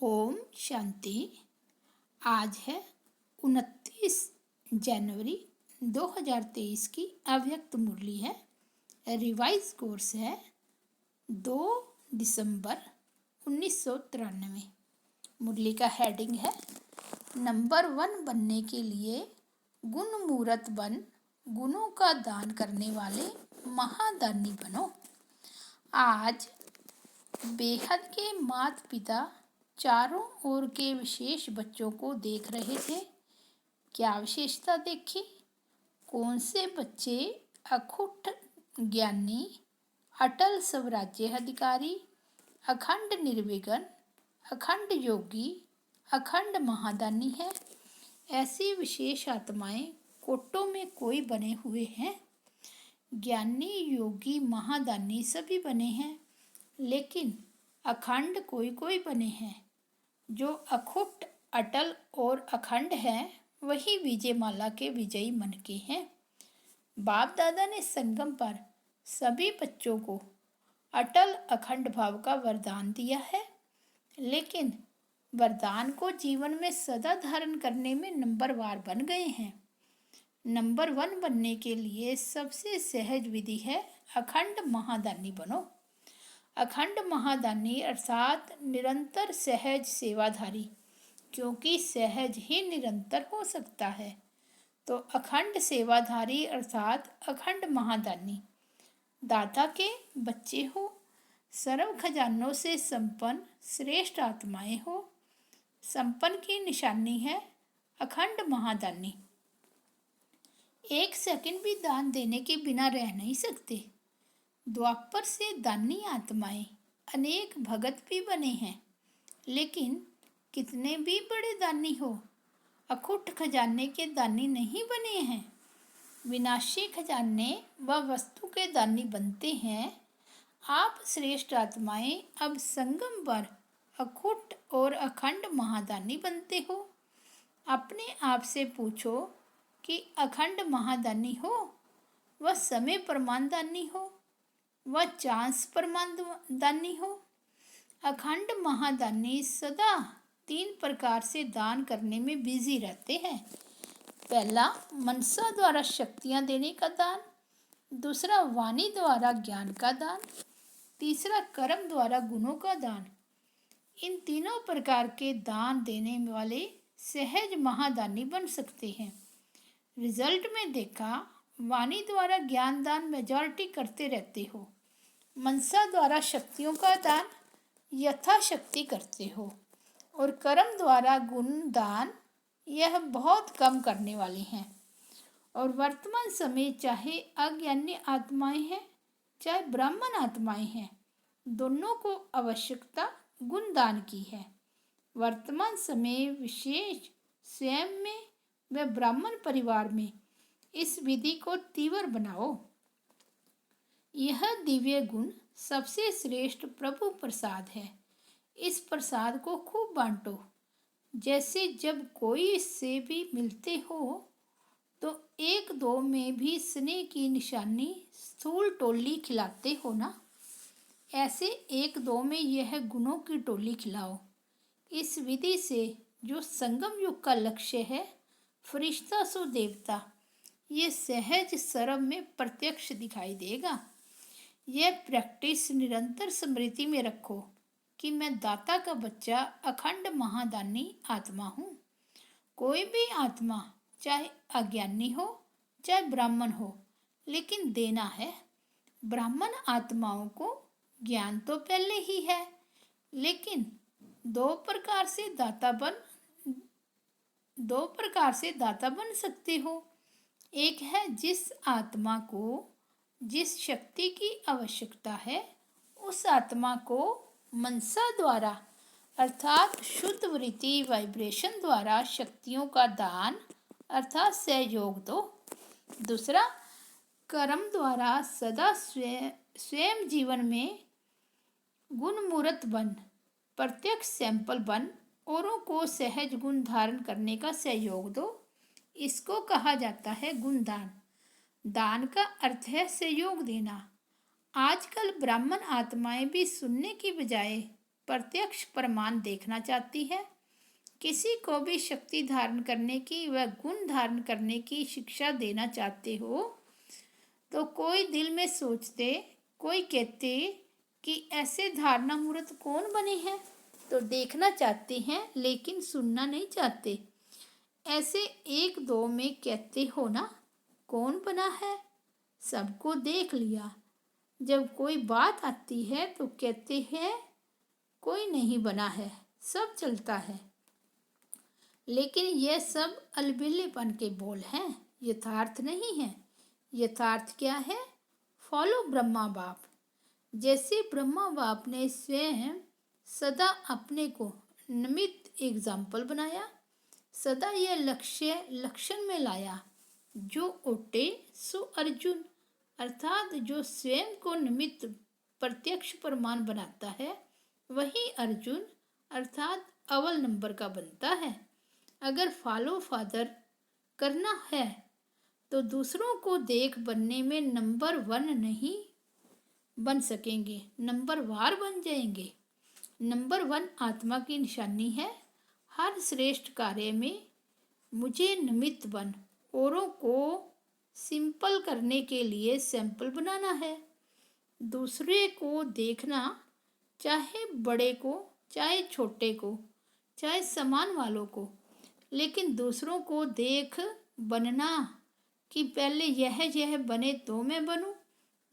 ओम शांति। आज है 29 जनवरी 2023 की अव्यक्त मुरली है। रिवाइज कोर्स है 2 दिसंबर 1993। मुरली का हेडिंग है नंबर 1 बनने के लिए गुण मूरत बन, गुणों का दान करने वाले महादानी बनो। आज बेहद के माता पिता चारों ओर के विशेष बच्चों को देख रहे थे। क्या विशेषता देखी? कौन से बच्चे अखुट ज्ञानी, अटल स्वराज्य अधिकारी, अखंड निर्विघ्न, अखंड योगी, अखंड महादानी है। ऐसी विशेष आत्माएं कोटों में कोई बने हुए हैं। ज्ञानी, योगी, महादानी सभी बने हैं, लेकिन अखंड कोई कोई बने हैं। जो अखुट, अटल और अखंड है वही विजयमाला के विजयी मन के हैं। बाप दादा ने संगम पर सभी बच्चों को अटल अखंड भाव का वरदान दिया है, लेकिन वरदान को जीवन में सदा धारण करने में नंबरवार बन गए हैं। नंबर 1 बनने के लिए सबसे सहज विधि है अखंड महादानी बनो। अखंड महादानी अर्थात निरंतर सहज सेवाधारी, क्योंकि सहज ही निरंतर हो सकता है। तो अखंड सेवाधारी अर्थात अखंड महादानी। दाता के बच्चे हो, सर्व खजानों से संपन्न श्रेष्ठ आत्माएं हो। संपन्न की निशानी है अखंड महादानी। 1 सेकंड भी दान देने के बिना रह नहीं सकते। द्वापर से दानी आत्माएं अनेक भगत भी बने हैं, लेकिन कितने भी बड़े दानी हो, अखुट खजाने के दानी नहीं बने हैं। विनाशी खजाने व वस्तु के दानी बनते हैं। आप श्रेष्ठ आत्माएं अब संगम पर अखुट और अखंड महादानी बनते हो। अपने आप से पूछो कि अखंड महादानी हो व समय प्रमाण दानी हो व चांस प्रमाण दानी हो। अखंड महादानी सदा 3 प्रकार से दान करने में बिजी रहते हैं। पहला, मनसा द्वारा शक्तियाँ देने का दान। दूसरा, वाणी द्वारा ज्ञान का दान। तीसरा, कर्म द्वारा गुणों का दान। इन तीनों प्रकार के दान देने वाले सहज महादानी बन सकते हैं। रिजल्ट में देखा, वाणी द्वारा ज्ञान दान मेजॉरिटी करते रहते हो। मनसा द्वारा शक्तियों का दान यथाशक्ति करते हो, और कर्म द्वारा गुण दान यह बहुत कम करने वाले हैं। और वर्तमान समय चाहे अज्ञानी आत्माएं हैं चाहे ब्राह्मण आत्माएं हैं, दोनों को आवश्यकता गुण दान की है। वर्तमान समय विशेष स्वयं में व ब्राह्मण परिवार में इस विधि को तीव्र बनाओ। यह दिव्य गुण सबसे श्रेष्ठ प्रभु प्रसाद है। इस प्रसाद को खूब बांटो। जैसे जब कोई इससे भी मिलते हो तो 1-2 में भी स्नेह की निशानी स्थूल टोली खिलाते हो ना, ऐसे 1-2 में यह गुणों की टोली खिलाओ। इस विधि से जो संगम युग का लक्ष्य है, फरिश्ता सो देवता, ये सहज सरब में प्रत्यक्ष दिखाई देगा। यह प्रैक्टिस निरंतर स्मृति में रखो कि मैं दाता का बच्चा अखंड महादानी आत्मा हूँ। कोई भी आत्मा चाहे अज्ञानी हो चाहे ब्राह्मण हो, लेकिन देना है। ब्राह्मण आत्माओं को ज्ञान तो पहले ही है, लेकिन 2 प्रकार से दाता बन सकते हो। एक है जिस आत्मा को जिस शक्ति की आवश्यकता है, उस आत्मा को मनसा द्वारा अर्थात शुद्ध वृत्ति वाइब्रेशन द्वारा शक्तियों का दान अर्थात सहयोग दो। दूसरा, कर्म द्वारा सदा स्वयं जीवन में गुण मूर्त बन, प्रत्यक्ष सैंपल बन, औरों को सहज गुण धारण करने का सहयोग दो। इसको कहा जाता है गुण दान। दान का अर्थ है सहयोग देना। आजकल ब्राह्मण आत्माएं भी सुनने की बजाय प्रत्यक्ष प्रमाण देखना चाहती है। किसी को भी शक्ति धारण करने की व गुण धारण करने की शिक्षा देना चाहते हो तो कोई दिल में सोचते, कोई कहते कि ऐसे धारणा मूर्त कौन बने हैं, तो देखना चाहते हैं लेकिन सुनना नहीं चाहते। ऐसे एक दो में कहते हो ना, कौन बना है, सबको देख लिया। जब कोई बात आती है तो कहते हैं कोई नहीं बना है, सब चलता है। लेकिन यह सब अलबेलेपन के बोल हैं, यथार्थ नहीं है। यथार्थ क्या है? फॉलो ब्रह्मा बाप। जैसे ब्रह्मा बाप ने स्वयं सदा अपने को निमित्त एग्जाम्पल बनाया, सदा यह लक्षण में लाया, जो ओटे सो अर्जुन, अर्थात जो स्वयं को निमित्त प्रत्यक्ष प्रमाण बनाता है वही अर्जुन अर्थात अव्वल नंबर का बनता है। अगर फॉलो फादर करना है तो दूसरों को देख बनने में नंबर 1 नहीं बन सकेंगे, नंबर वार बन जाएंगे। नंबर 1 आत्मा की निशानी है। हर श्रेष्ठ कार्य में मुझे निमित्त बन, औरों को सिंपल करने के लिए सैंपल बनाना है। दूसरे को देखना, चाहे बड़े को, चाहे छोटे को, चाहे समान वालों को, लेकिन दूसरों को देख बनना कि पहले यह बने तो मैं बनूं,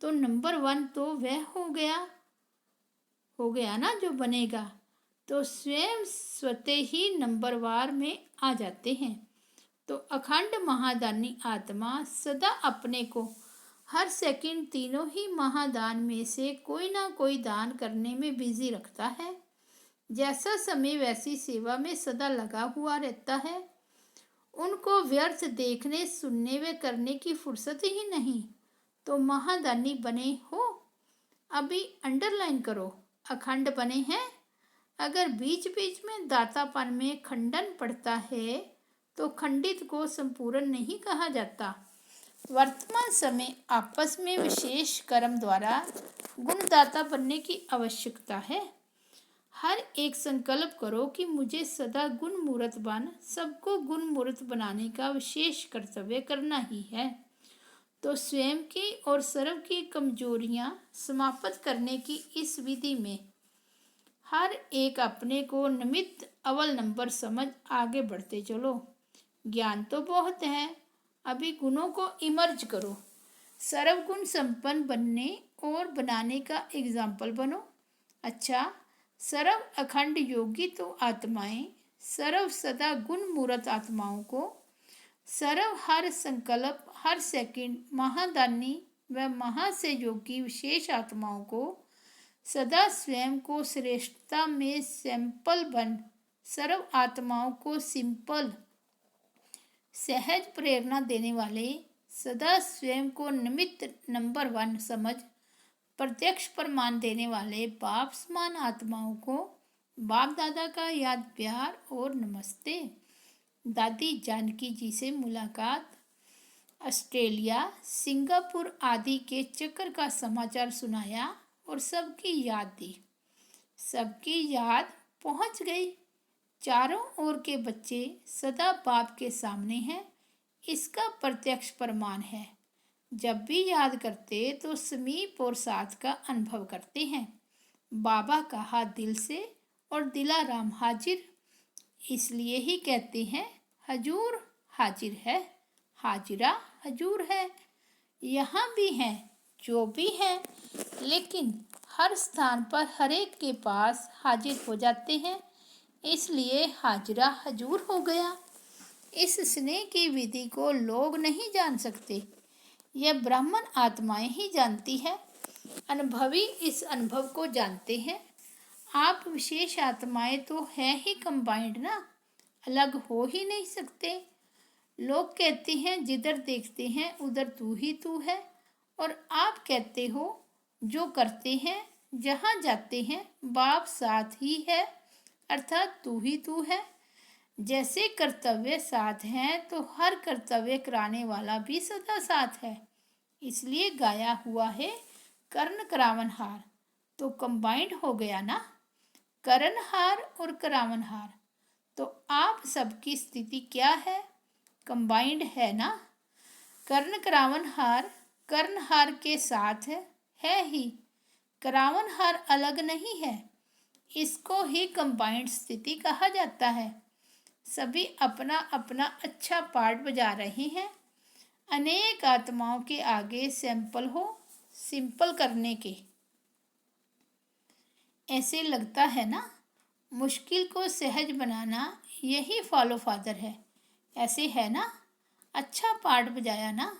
तो नंबर 1 तो वह हो गया ना जो बनेगा, तो स्वयं स्वतः ही नंबर वार में आ जाते हैं। तो अखंड महादानी आत्मा सदा अपने को हर सेकंड तीनों ही महादान में से कोई ना कोई दान करने में बिजी रखता है। जैसा समय वैसी सेवा में सदा लगा हुआ रहता है। उनको व्यर्थ देखने, सुनने व करने की फुर्सत ही नहीं। तो महादानी बने हो, अभी अंडरलाइन करो, अखंड बने हैं। अगर बीच बीच में दातापन में खंडन पड़ता है तो खंडित को संपूर्ण नहीं कहा जाता। वर्तमान समय आपस में विशेष कर्म द्वारा गुणदाता बनने की आवश्यकता है। हर एक संकल्प करो कि मुझे सदा गुण मूर्त बन, सबको गुण मूर्त बनाने का विशेष कर्तव्य करना ही है। तो स्वयं की और सर्व की कमजोरियां समाप्त करने की इस विधि में हर एक अपने को निमित्त अव्वल नंबर समझ आगे बढ़ते चलो। ज्ञान तो बहुत है, अभी गुणों को इमर्ज करो। सर्वगुण संपन्न बनने और बनाने का एग्जाम्पल बनो। अच्छा, सर्व अखंड योगी तो आत्माएं, सर्व सदा गुण मूर्त आत्माओं को, सर्व हर संकल्प हर सेकंड महादानी व महा से योगी विशेष आत्माओं को सदा स्वयं को श्रेष्ठता में सैंपल बन, सर्व आत्माओं को सिंपल सहज प्रेरणा देने वाले, सदा स्वयं को निमित्त नंबर 1 समझ प्रत्यक्ष प्रमाण देने वाले बाप समान आत्माओं को बाप दादा का याद प्यार और नमस्ते। दादी जानकी जी से मुलाकात। ऑस्ट्रेलिया, सिंगापुर आदि के चक्कर का समाचार सुनाया और सबकी याद दी। सबकी याद पहुंच गई। चारों ओर के बच्चे सदा बाप के सामने हैं, इसका प्रत्यक्ष प्रमाण है। जब भी याद करते तो समीप और साथ का अनुभव करते हैं। बाबा कहा दिल से और दिलाराम हाजिर, इसलिए ही कहते हैं हजूर हाजिर है, हाजिरा हजूर है। यहाँ भी हैं जो भी हैं, लेकिन हर स्थान पर हर एक के पास हाजिर हो जाते हैं, इसलिए हाजिरा हजूर हो गया। इस स्नेह की विधि को लोग नहीं जान सकते, यह ब्राह्मण आत्माएं ही जानती है। अनुभवी इस अनुभव को जानते हैं। आप विशेष आत्माएं तो हैं ही कंबाइंड ना, अलग हो ही नहीं सकते। लोग कहते हैं जिधर देखते हैं उधर तू ही तू है, और आप कहते हो जो करते हैं जहाँ जाते हैं बाप साथ ही है, अर्थात तू ही तू है। जैसे कर्तव्य साथ हैं तो हर कर्तव्य कराने वाला भी सदा साथ है, इसलिए गाया हुआ है कर्ण करावन हार। तो कंबाइंड हो गया ना। कर्णहार और करावनहार। तो आप सबकी स्थिति क्या है? कंबाइंड है ना। कर्ण करावनहार कर्णहार के साथ है ही, करावनहार अलग नहीं है। इसको ही कंबाइंड स्थिति कहा जाता है। सभी अपना अपना अच्छा पार्ट बजा रहे हैं। अनेक आत्माओं के आगे सैंपल हो सिंपल करने के। ऐसे लगता है ना, मुश्किल को सहज बनाना यही फॉलो फादर है। ऐसे है ना, अच्छा पार्ट बजाया ना।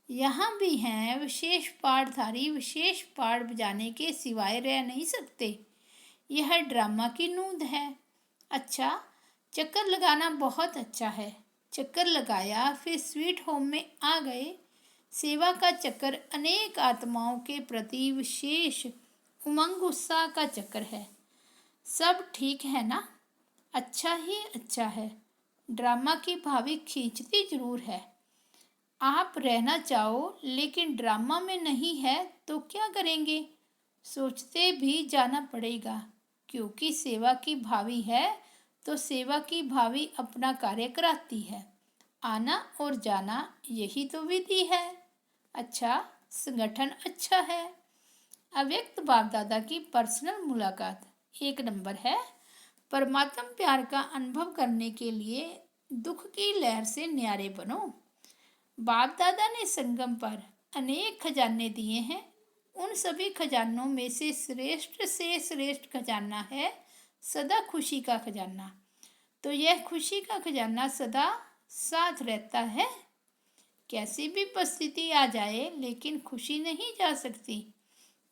यहाँ भी हैं विशेष पाठधारी, विशेष पाठ बजाने के सिवाय रह नहीं सकते। यह ड्रामा की नूंद है। अच्छा, चक्कर लगाना बहुत अच्छा है। चक्कर लगाया, फिर स्वीट होम में आ गए। सेवा का चक्कर अनेक आत्माओं के प्रति विशेष उमंग उत्साह का चक्कर है। सब ठीक है ना? अच्छा ही अच्छा है। ड्रामा की भावी खींचती जरूर है। आप रहना चाहो लेकिन ड्रामा में नहीं है तो क्या करेंगे? सोचते भी जाना पड़ेगा, क्योंकि सेवा की भावी है तो सेवा की भावी अपना कार्य कराती है। आना और जाना यही तो विधि है। अच्छा, संगठन अच्छा है। अव्यक्त बाप दादा की पर्सनल मुलाकात 1 नंबर है। परमात्म प्यार का अनुभव करने के लिए दुख की लहर से न्यारे बनो। बाप दादा ने संगम पर अनेक खजाने दिए हैं। उन सभी खजानों में से श्रेष्ठ खजाना है सदा खुशी का खजाना। तो यह खुशी का खजाना सदा साथ रहता है। कैसी भी परिस्थिति आ जाए लेकिन खुशी नहीं जा सकती।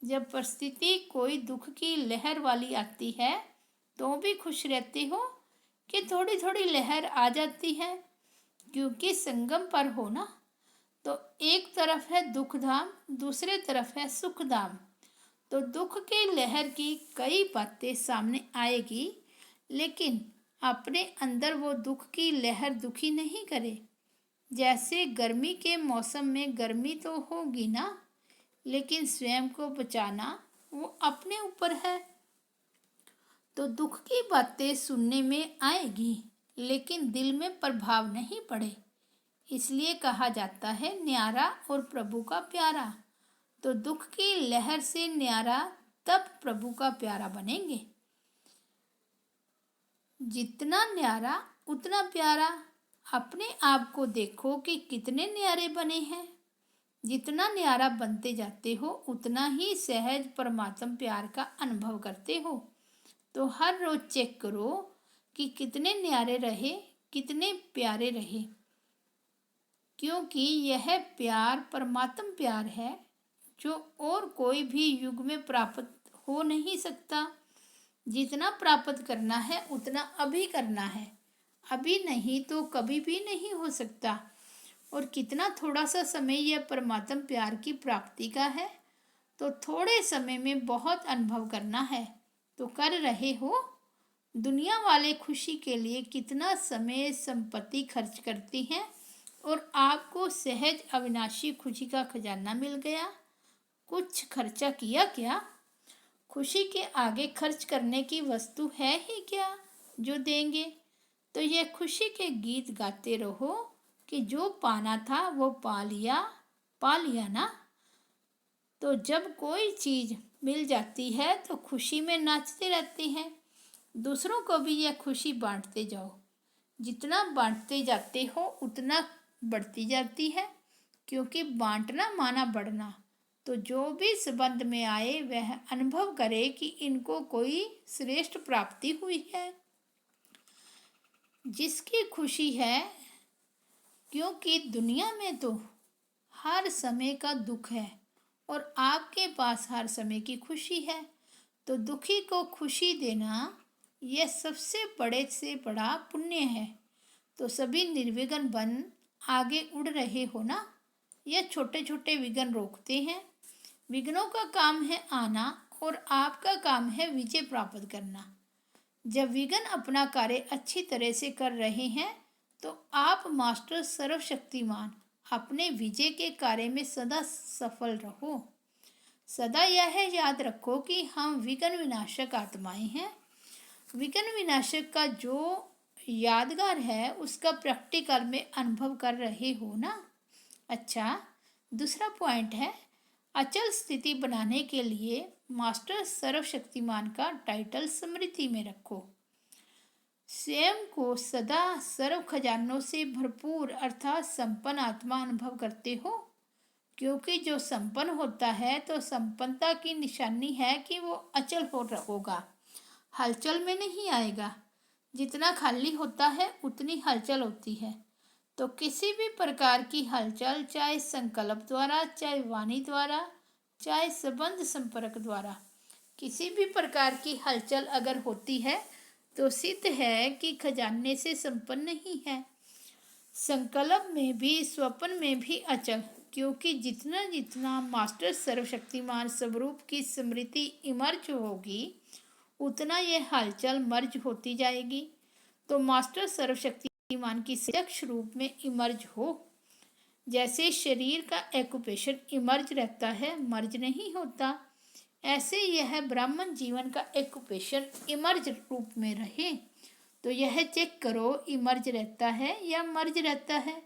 जब परिस्थिति कोई दुख की लहर वाली आती है तो भी खुश रहते हो कि थोड़ी थोड़ी लहर आ जाती है? क्योंकि संगम पर हो ना, तो एक तरफ है दुख धाम, दूसरे तरफ है सुख धाम। तो दुख की लहर की कई बातें सामने आएगी, लेकिन अपने अंदर वो दुख की लहर दुखी नहीं करे। जैसे गर्मी के मौसम में गर्मी तो होगी ना, लेकिन स्वयं को बचाना वो अपने ऊपर है। तो दुख की बातें सुनने में आएगी लेकिन दिल में प्रभाव नहीं पड़े, इसलिए कहा जाता है न्यारा और प्रभु का प्यारा। तो दुख की लहर से न्यारा तब प्रभु का प्यारा बनेंगे। जितना न्यारा उतना प्यारा। अपने आप को देखो कि कितने न्यारे बने हैं। जितना न्यारा बनते जाते हो उतना ही सहज परमात्म प्यार का अनुभव करते हो। तो हर रोज चेक करो कि कितने न्यारे रहे, कितने प्यारे रहे, क्योंकि यह प्यार परमात्म प्यार है जो और कोई भी युग में प्राप्त हो नहीं सकता। जितना प्राप्त करना है उतना अभी करना है, अभी नहीं तो कभी भी नहीं हो सकता। और कितना थोड़ा सा समय यह परमात्म प्यार की प्राप्ति का है, तो थोड़े समय में बहुत अनुभव करना है। तो कर रहे हो। दुनिया वाले खुशी के लिए कितना समय संपत्ति खर्च करती हैं और आपको सहज अविनाशी खुशी का खजाना मिल गया। कुछ खर्चा किया क्या? खुशी के आगे खर्च करने की वस्तु है ही क्या जो देंगे? तो यह खुशी के गीत गाते रहो कि जो पाना था वो पा लिया ना। तो जब कोई चीज़ मिल जाती है तो खुशी में नाचते रहते हैं। दूसरों को भी यह खुशी बांटते जाओ। जितना बांटते जाते हो उतना बढ़ती जाती है, क्योंकि बांटना माना बढ़ना। तो जो भी संबंध में आए वह अनुभव करे कि इनको कोई श्रेष्ठ प्राप्ति हुई है। जिसकी खुशी है, क्योंकि दुनिया में तो हर समय का दुख है और आपके पास हर समय की खुशी है। तो दुखी को खुशी देना यह सबसे बड़े से बड़ा पुण्य है। तो सभी निर्विघ्न बन आगे उड़ रहे हो ना। यह छोटे छोटे विघ्न रोकते हैं। विघ्नों का काम है आना और आपका काम है विजय प्राप्त करना। जब विघ्न अपना कार्य अच्छी तरह से कर रहे हैं तो आप मास्टर सर्वशक्तिमान अपने विजय के कार्य में सदा सफल रहो। सदा यह याद रखो कि हम विघ्न विनाशक आत्माएं हैं। विघ्न विनाशक का जो यादगार है उसका प्रैक्टिकल में अनुभव कर रहे हो ना। अच्छा, दूसरा पॉइंट है, अचल स्थिति बनाने के लिए मास्टर सर्वशक्तिमान का टाइटल स्मृति में रखो। स्वयं को सदा सर्व खजानों से भरपूर अर्थात संपन्न आत्मा अनुभव करते हो, क्योंकि जो संपन्न होता है तो संपन्नता की निशानी है कि वो अचल हो होगा, हलचल में नहीं आएगा। जितना खाली होता है उतनी हलचल होती है। तो किसी भी प्रकार की हलचल, चाहे संकल्प द्वारा, चाहे वाणी द्वारा, चाहे संबंध संपर्क द्वारा, किसी भी प्रकार की हलचल अगर होती है तो सिद्ध है कि खजाने से संपन्न नहीं है। संकल्प में भी, स्वप्न में भी अचल, क्योंकि जितना जितना मास्टर सर्वशक्तिमान स्वरूप की स्मृति इमर्ज होगी उतना यह हलचल मर्ज होती जाएगी। तो मास्टर सर्वशक्तिमान की प्रत्यक्ष रूप में इमर्ज हो। जैसे शरीर का एक्यूपेशन इमर्ज रहता है, मर्ज नहीं होता, ऐसे यह ब्राह्मण जीवन का एक्यूपेशन इमर्ज रूप में रहे। तो यह चेक करो, इमर्ज रहता है या मर्ज रहता है।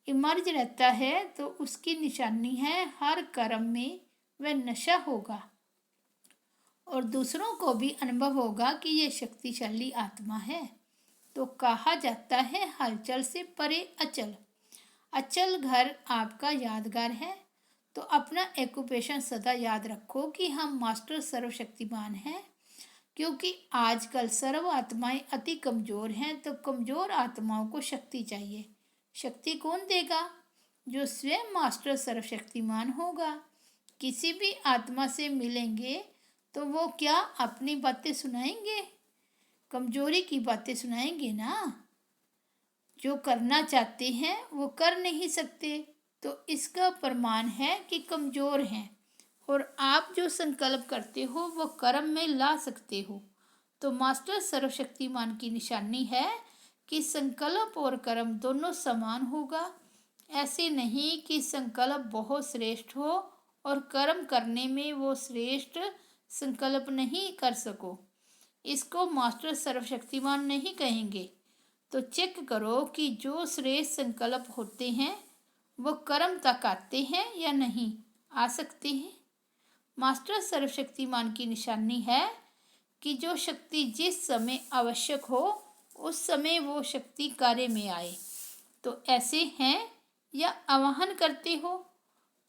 इमर्ज रहता है तो उसकी निशानी है हर कर्म में वह नशा होगा और दूसरों को भी अनुभव होगा कि यह शक्तिशाली आत्मा है। तो कहा जाता है हलचल से परे अचल। अचल घर आपका यादगार है। तो अपना एक्यूपेशन सदा याद रखो कि हम मास्टर सर्वशक्तिमान हैं, क्योंकि आजकल सर्व आत्माएं अति कमज़ोर हैं। तो कमज़ोर आत्माओं को शक्ति चाहिए। शक्ति कौन देगा? जो स्वयं मास्टर सर्वशक्तिमान होगा। किसी भी आत्मा से मिलेंगे तो वो क्या अपनी बातें सुनाएंगे? कमजोरी की बातें सुनाएंगे ना। जो करना चाहते हैं वो कर नहीं सकते, तो इसका प्रमाण है कि कमज़ोर हैं। और आप जो संकल्प करते हो वो कर्म में ला सकते हो। तो मास्टर सर्वशक्तिमान की निशानी है कि संकल्प और कर्म दोनों समान होगा। ऐसे नहीं कि संकल्प बहुत श्रेष्ठ हो और कर्म करने में वो श्रेष्ठ संकल्प नहीं कर सको। इसको मास्टर सर्वशक्तिमान नहीं कहेंगे। तो चेक करो कि जो श्रेष्ठ संकल्प होते हैं वो कर्म तक आते हैं या नहीं आ सकते हैं। मास्टर सर्वशक्तिमान की निशानी है कि जो शक्ति जिस समय आवश्यक हो उस समय वो शक्ति कार्य में आए। तो ऐसे हैं या आवाहन करते हो,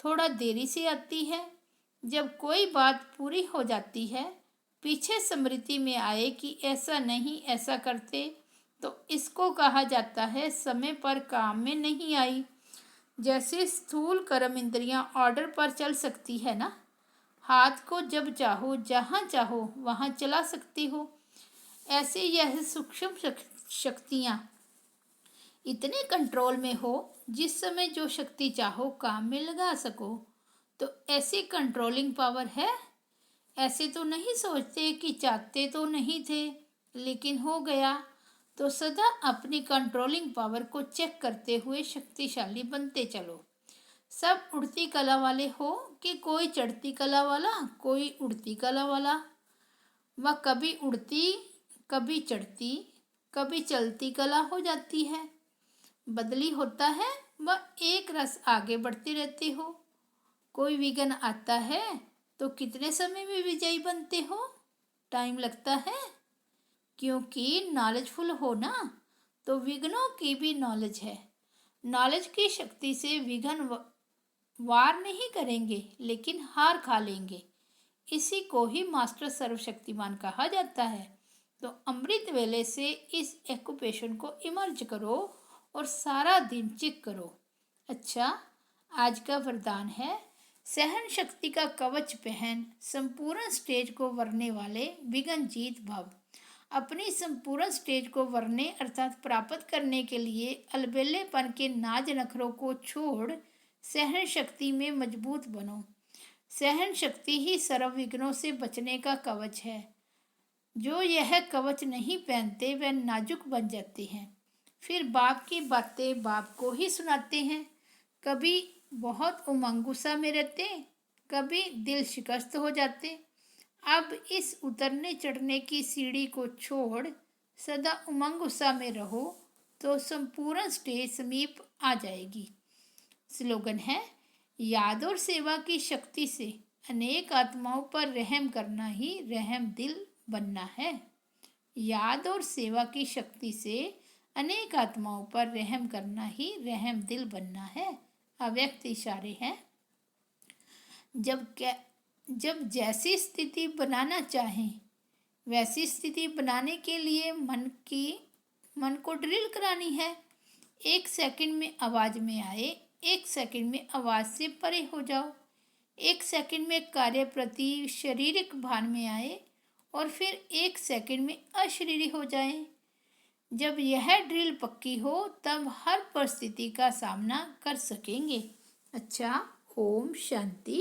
थोड़ा देरी से आती है। जब कोई बात पूरी हो जाती है, पीछे स्मृति में आए कि ऐसा नहीं ऐसा करते, तो इसको कहा जाता है समय पर काम में नहीं आई। जैसे स्थूल कर्म इंद्रियां ऑर्डर पर चल सकती है ना, हाथ को जब चाहो जहाँ चाहो वहाँ चला सकती हो, ऐसे यह सूक्ष्म शक्तियाँ इतने कंट्रोल में हो जिस समय जो शक्ति चाहो काम में लगा सको। तो ऐसी कंट्रोलिंग पावर है। ऐसे तो नहीं सोचते कि चाहते तो नहीं थे लेकिन हो गया। तो सदा अपनी कंट्रोलिंग पावर को चेक करते हुए शक्तिशाली बनते चलो। सब उड़ती कला वाले हो कि कोई चढ़ती कला वाला, कोई उड़ती कला वाला। वह कभी उड़ती, कभी चढ़ती, कभी चलती कला हो जाती है। बदली होता है, वह एक रस आगे बढ़ते रहते हो। कोई विघ्न आता है तो कितने समय में विजयी बनते हो? टाइम लगता है, क्योंकि नॉलेजफुल हो ना, तो विघ्नों की भी नॉलेज है। नॉलेज की शक्ति से विघ्न वार नहीं करेंगे लेकिन हार खा लेंगे। इसी को ही मास्टर सर्वशक्तिमान कहा जाता है। तो अमृत वेले से इस एक्यूपेशन को इमर्ज करो और सारा दिन चेक करो। अच्छा, आज का वरदान है, सहन शक्ति का कवच पहन संपूर्ण स्टेज को वरने वाले विघ्न जीत भव। अपनी संपूर्ण स्टेज को वरने अर्थात प्राप्त करने के लिए अलबेलेपन के नाज नखरों को छोड़ सहन शक्ति में मजबूत बनो। सहन शक्ति ही सर्व विघ्नों से बचने का कवच है। जो यह कवच नहीं पहनते वह नाजुक बन जाते हैं, फिर बाप की बातें बाप को ही सुनाते हैं। कभी बहुत उमंग गुस्सा में रहते, कभी दिल शिकस्त हो जाते। अब इस उतरने चढ़ने की सीढ़ी को छोड़ सदा उमंग उत्साह में रहो तो संपूर्ण स्टेज समीप आ जाएगी। स्लोगन है, याद और सेवा की शक्ति से अनेक आत्माओं पर रहम करना ही रहम दिल बनना है। याद और सेवा की शक्ति से अनेक आत्माओं पर रहम करना ही रहम दिल बनना है। अव्यक्त इशारे हैं। जब जैसी स्थिति बनाना चाहें वैसी स्थिति बनाने के लिए मन को ड्रिल करानी है। 1 सेकंड में आवाज में आए, 1 सेकंड में आवाज से परे हो जाओ, 1 सेकंड में कार्य प्रति शारीरिक भान में आए और फिर 1 सेकंड में अशरीरी हो जाएं। जब यह ड्रिल पक्की हो तब हर परिस्थिति का सामना कर सकेंगे। अच्छा, ओम शांति।